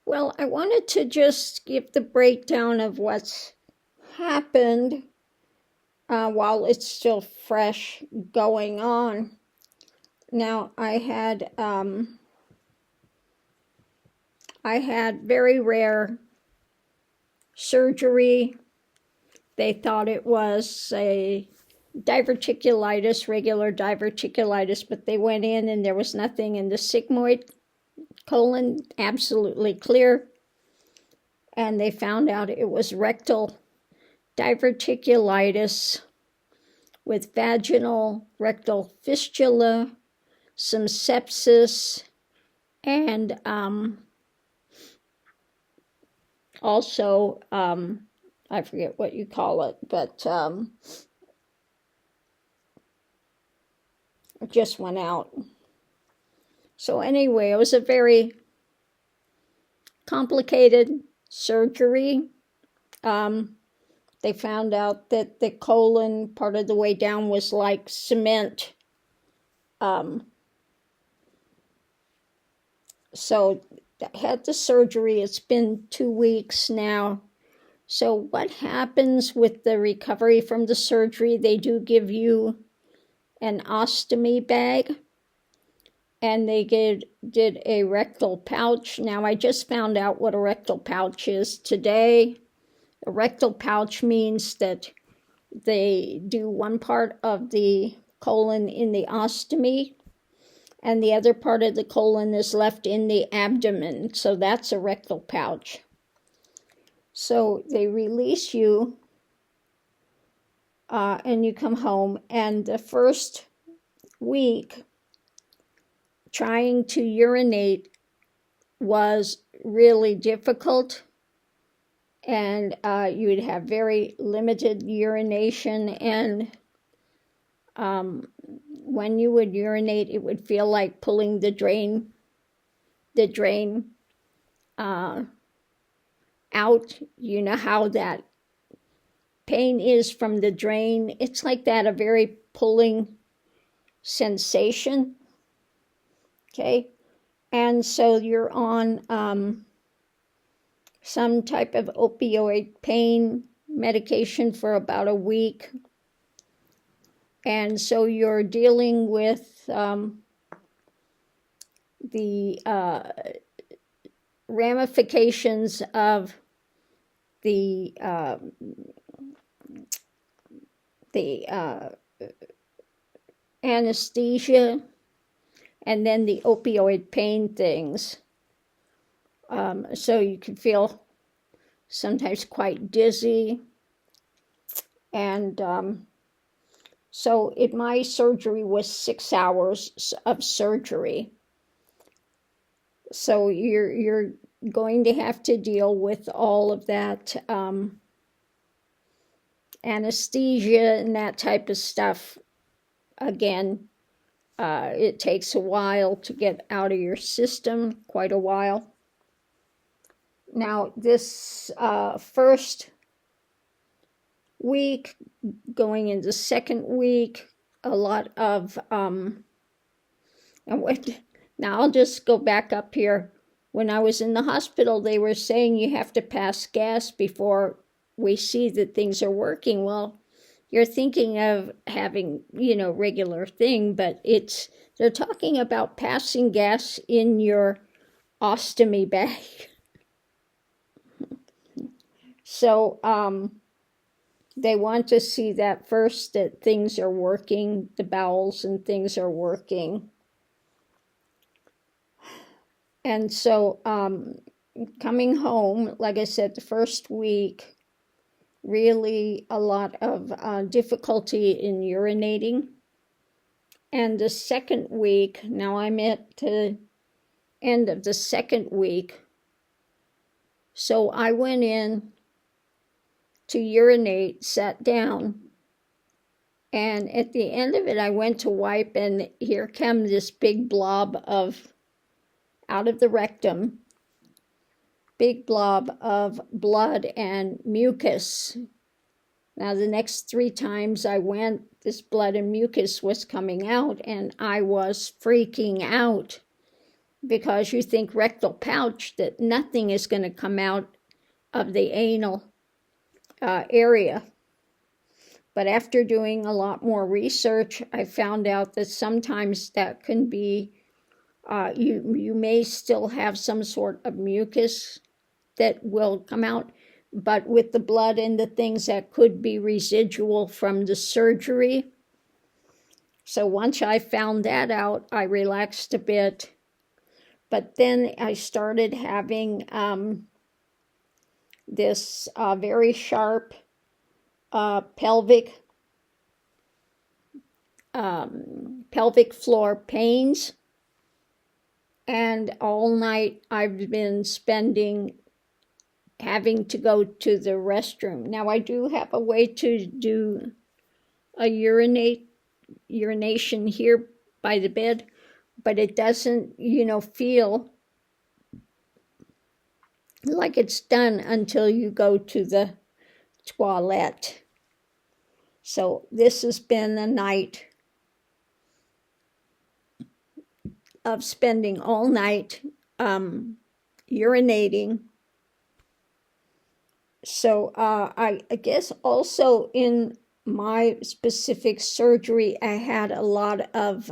Well, I wanted to just give the breakdown of what's happened while it's still fresh going on. Now, I had very rare surgery. They thought it was a diverticulitis, regular diverticulitis, but they went in and there was nothing in the sigmoid colon, absolutely clear. And they found out it was rectal diverticulitis with vaginal rectal fistula, some sepsis, and also, I forget what you call it, but it just went out. So anyway, it was a very complicated surgery. They found out that the colon part of the way down was like cement. So I had the surgery. It's been 2 weeks now. So what happens with the recovery from the surgery? They do give you an ostomy bag, and they did a rectal pouch. Now, I just found out what a rectal pouch is today. A rectal pouch means that they do one part of the colon in the ostomy, and the other part of the colon is left in the abdomen. So that's a rectal pouch. So they release you, and you come home, and the first week, trying to urinate was really difficult, and you would have very limited urination, and when you would urinate, it would feel like pulling the drain out. You know how that pain is from the drain? It's like that, a very pulling sensation. Okay, and so you're on some type of opioid pain medication for about a week. And so you're dealing with the ramifications of the anesthesia and then the opioid pain things. So you can feel sometimes quite dizzy. And so my surgery was 6 hours of surgery. So you're going to have to deal with all of that anesthesia and that type of stuff. Again, it takes a while to get out of your system, quite a while. Now, this first week, going into second week, a lot of, now I'll just go back up here. When I was in the hospital, they were saying you have to pass gas before we see that things are working. Well, you're thinking of having, regular thing, but they're talking about passing gas in your ostomy bag. So, they want to see that first, that things are working, the bowels and things are working. And so, coming home, like I said, the first week, really a lot of difficulty in urinating. And the second week, now I'm at the end of the second week. So I went in to urinate, sat down, and at the end of it, I went to wipe, and here came this big blob out of the rectum, big blob of blood and mucus. Now, the next 3 times I went, this blood and mucus was coming out, and I was freaking out. because you think rectal pouch, that nothing is going to come out of the anal area. But after doing a lot more research, I found out that sometimes that can be, you may still have some sort of mucus that will come out, but with the blood and the things that could be residual from the surgery. So once I found that out, I relaxed a bit. But then I started having this very sharp pelvic floor pains. And all night I've been having to go to the restroom. Now I do have a way to do a urination here by the bed, but it doesn't, feel like it's done until you go to the toilet. So this has been a night of spending all night urinating. So I guess also in my specific surgery, I had a lot of,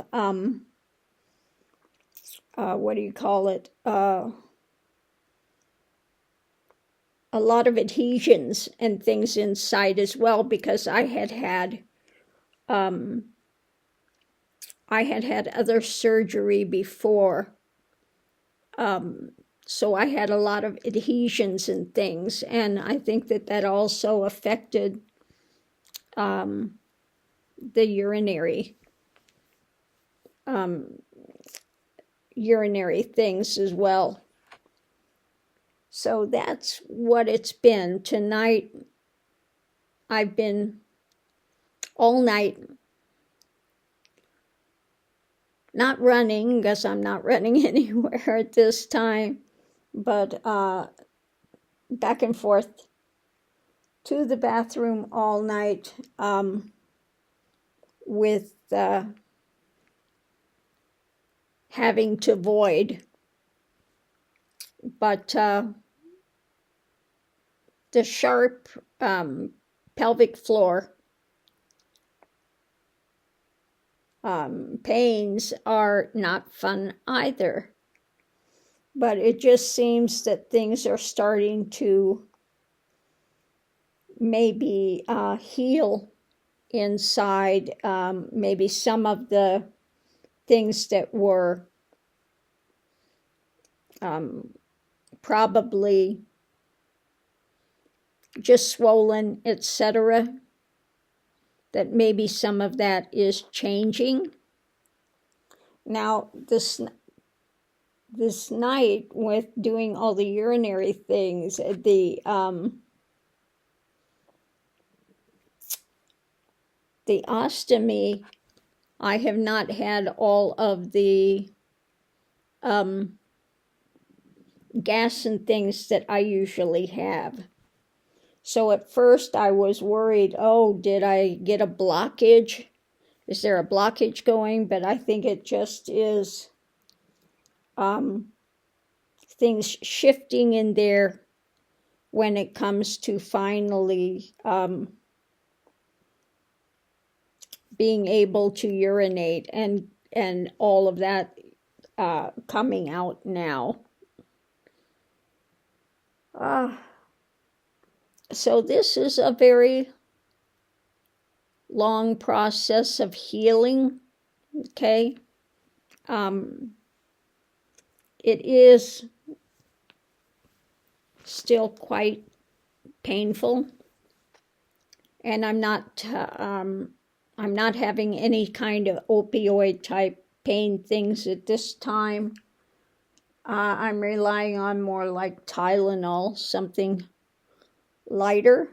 a lot of adhesions and things inside as well, because I had had other surgery before. So I had a lot of adhesions and things, and I think that also affected the urinary things as well. So that's what it's been. Tonight, I've been all night not running, because I'm not running anywhere at this time, but back and forth to the bathroom all night with having to void. But the sharp pelvic floor pains are not fun either. But it just seems that things are starting to maybe heal inside. Maybe some of the things that were probably just swollen, etc., that maybe some of that is changing. Now, this night, with doing all the urinary things, the ostomy, I have not had all of the gas and things that I usually have. So at first I was worried, did I get a blockage? Is there a blockage going? But I think it just is things shifting in there when it comes to finally being able to urinate and all of that coming out now. So this is a very long process of healing, okay? It is still quite painful, and I'm not having any kind of opioid type pain things at this time. I'm relying on more like Tylenol, something lighter.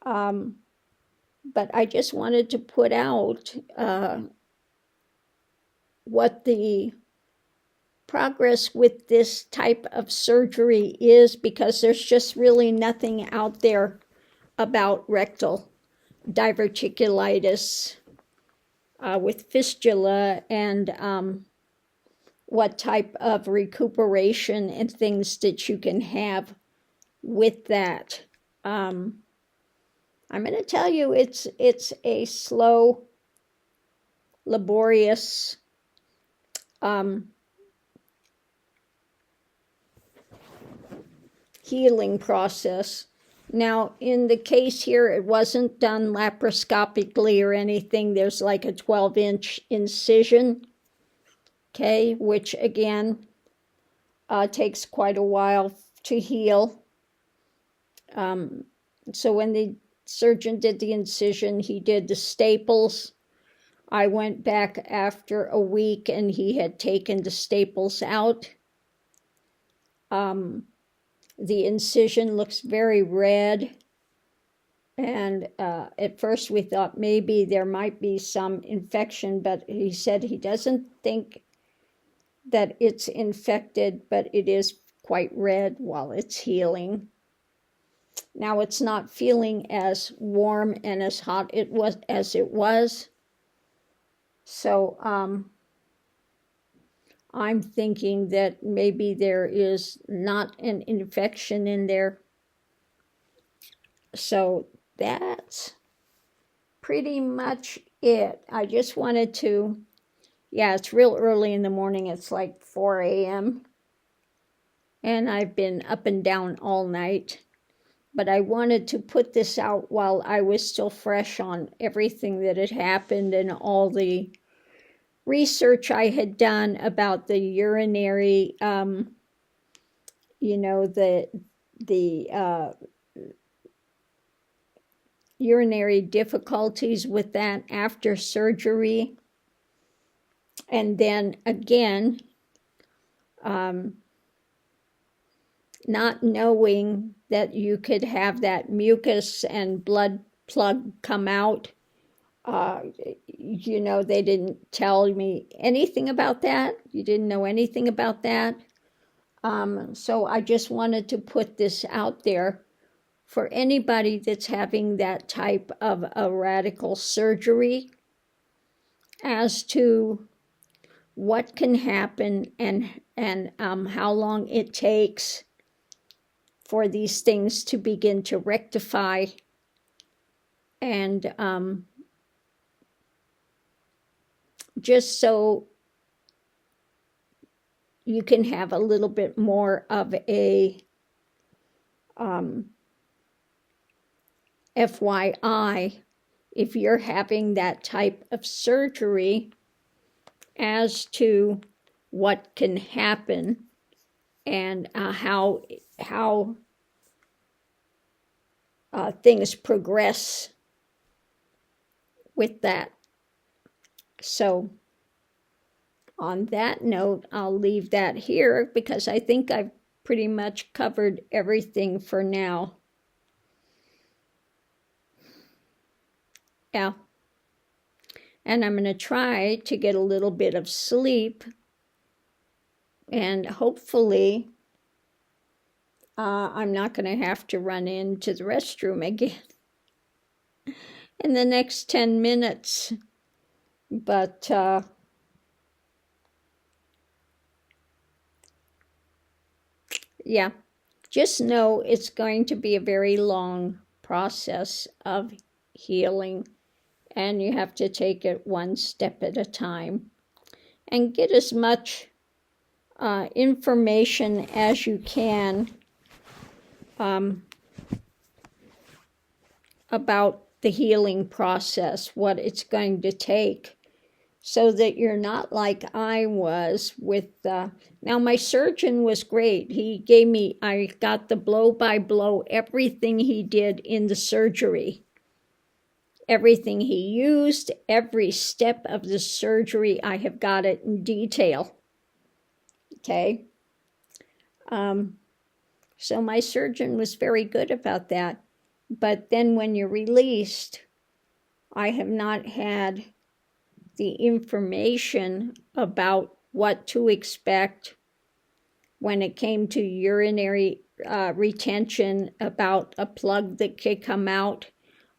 But I just wanted to put out what the progress with this type of surgery is, because there's just really nothing out there about rectal diverticulitis with fistula and what type of recuperation and things that you can have with that. I'm going to tell you it's a slow, laborious healing process. Now, in the case here, it wasn't done laparoscopically or anything. There's like a 12-inch incision, okay, which again takes quite a while to heal. So when the surgeon did the incision, he did the staples. I went back after a week and he had taken the staples out. The incision looks very red, and at first we thought maybe there might be some infection, but he said he doesn't think that it's infected, but it is quite red while it's healing. Now it's not feeling as warm and as hot as it was. So I'm thinking that maybe there is not an infection in there. So that's pretty much it. I just wanted to, it's real early in the morning. It's like 4 a.m. And I've been up and down all night. But I wanted to put this out while I was still fresh on everything that had happened and all the research I had done about the urinary, urinary difficulties with that after surgery. And then again, not knowing that you could have that mucus and blood plug come out. They didn't tell me anything about that. You didn't know anything about that. So I just wanted to put this out there for anybody that's having that type of a radical surgery as to what can happen and how long it takes for these things to begin to rectify, and just so you can have a little bit more of a FYI if you're having that type of surgery as to what can happen and how things progress with that. So on that note, I'll leave that here because I think I've pretty much covered everything for now. Yeah. And I'm going to try to get a little bit of sleep, and hopefully I'm not going to have to run into the restroom again in the next 10 minutes. But yeah, just know it's going to be a very long process of healing, and you have to take it one step at a time and get as much information as you can about the healing process, what it's going to take, so that you're not like I was with now my surgeon was great. I got the blow-by-blow, everything he did in the surgery. Everything he used, every step of the surgery, I have got it in detail. Okay? So my surgeon was very good about that. But then when you're released, I have not had the information about what to expect when it came to urinary retention, about a plug that could come out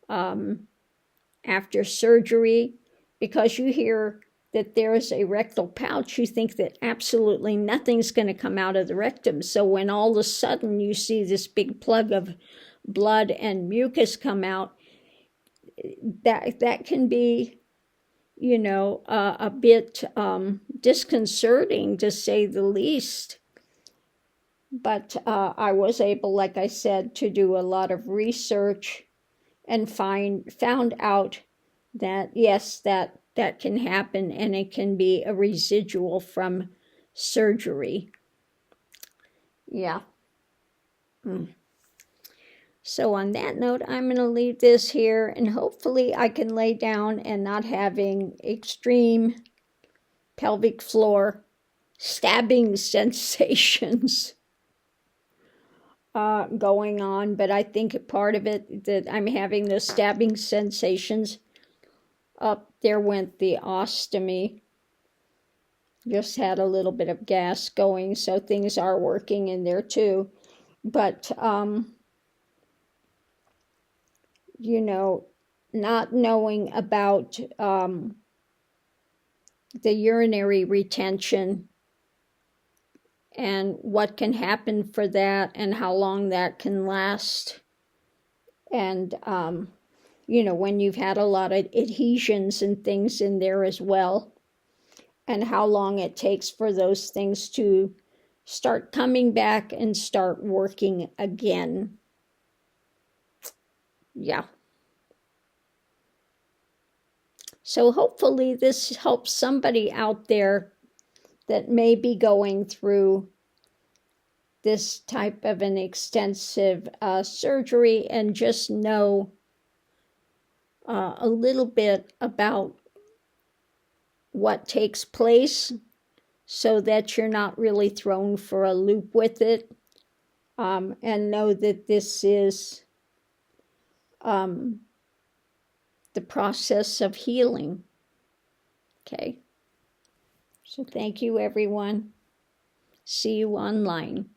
after surgery, because you hear that there is a rectal pouch, you think that absolutely nothing's going to come out of the rectum. So when all of a sudden you see this big plug of blood and mucus come out, that can be, a bit disconcerting, to say the least. But I was able, like I said, to do a lot of research and found out that yes, that can happen, and it can be a residual from surgery. Yeah. So on that note, I'm going to leave this here, and hopefully I can lay down and not having extreme pelvic floor stabbing sensations going on. But I think part of it that I'm having those stabbing sensations, up there went the ostomy. Just had a little bit of gas going, so things are working in there too. But not knowing about the urinary retention and what can happen for that and how long that can last. And, when you've had a lot of adhesions and things in there as well, and how long it takes for those things to start coming back and start working again. Yeah. So hopefully this helps somebody out there that may be going through this type of an extensive surgery, and just know a little bit about what takes place, so that you're not really thrown for a loop with it, and know that this is the process of healing. Okay. So thank you, everyone. See you online.